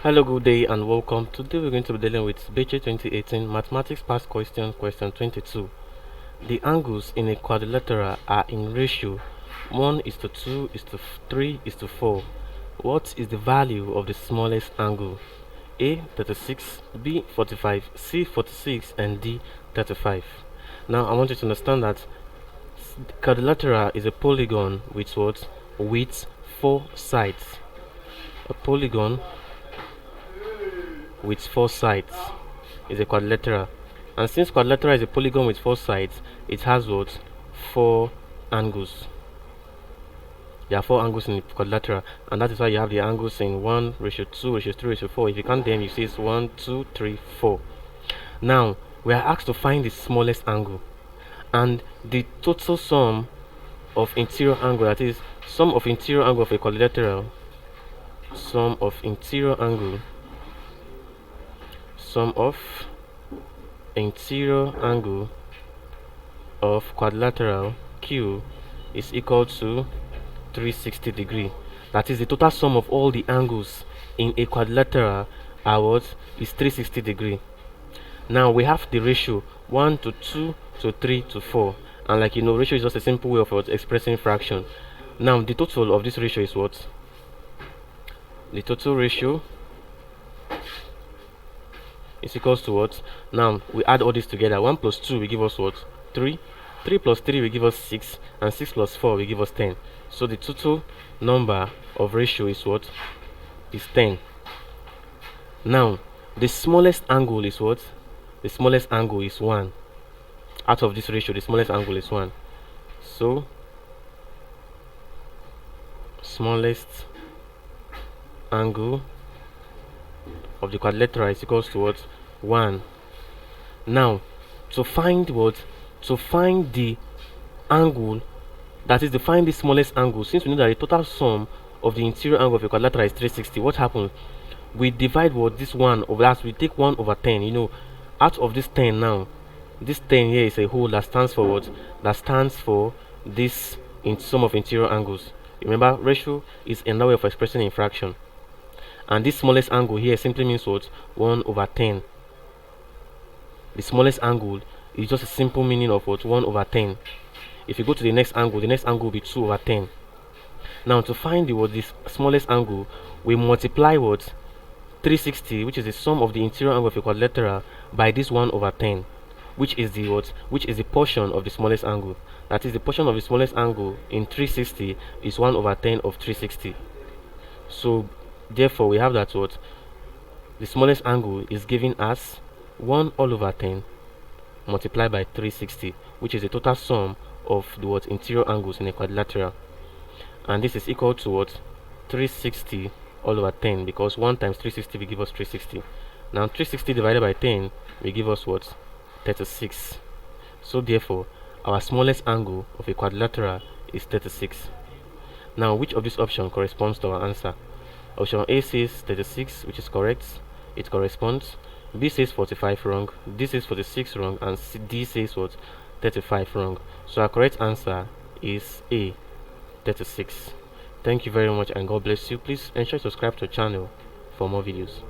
Hello, good day and welcome. Today we're going to be dealing with BECE 2018 Mathematics Past Question 22. The angles in a quadrilateral are in ratio 1:2:3:4. What is the value of the smallest angle? A 36, B 45, C 46 and D 35. Now I want you to understand that quadrilateral is a polygon with what? With 4 sides. A polygon with 4 sides is a quadrilateral, and since quadrilateral is a polygon with 4 sides, it has what? 4 angles. There are 4 angles in the quadrilateral, and that is why you have the angles in 1:2:3:4. If you count them, you see it's 1 2 3 4. Now we are asked to find the smallest angle, and the total sum of interior angle, that is sum of interior angle of a quadrilateral, sum of interior angle of quadrilateral Q is equal to 360 degree. That is the total sum of all the angles in a quadrilateral is 360 degree. Now we have the ratio 1 to 2 to 3 to 4, and like you know, ratio is just a simple way of expressing fraction. Now the total of this ratio is what? The total ratio is equals to what? Now we add all this together. 1 plus 2 will give us what? 3. 3 plus 3 will give us 6, and 6 plus 4 will give us 10. So the total number of ratio is what? Is 10. Now the smallest angle is what? The smallest angle is 1. Out of this ratio, the smallest angle is 1. So smallest angle of the quadrilateral is equals to what? 1. Now to find what? To find the angle, that is to find the smallest angle, since we know that the total sum of the interior angle of a quadrilateral is 360, what happens? We divide what? This 1 over that, we take 1 over 10. You know, out of this 10 now, this 10 here is a whole that stands for what? That stands for this in sum of interior angles. Remember, ratio is another way of expressing a fraction, and this smallest angle here simply means what? 1 over 10. The smallest angle is just a simple meaning of what? 1 over 10. If you go to the next angle will be 2 over 10. Now to find this smallest angle, we multiply what? 360, which is the sum of the interior angle of a quadrilateral, by this 1 over 10, which is the what? Which is the portion of the smallest angle. That is, the portion of the smallest angle in 360 is 1 over 10 of 360. So therefore we have that what? The smallest angle is given as 1 all over 10 multiplied by 360, which is the total sum of the what? Interior angles in a quadrilateral, and this is equal to what? 360 all over 10, because 1 times 360 will give us 360. Now 360 divided by 10 will give us what? 36. So therefore our smallest angle of a quadrilateral is 36. Now which of these options corresponds to our answer? Option A says 36, which is correct, it corresponds. B says 45, wrong. D says 46, wrong, and D says what? 35, wrong. So our correct answer is A, 36. Thank you very much and God bless you. Please ensure to subscribe to the channel for more videos.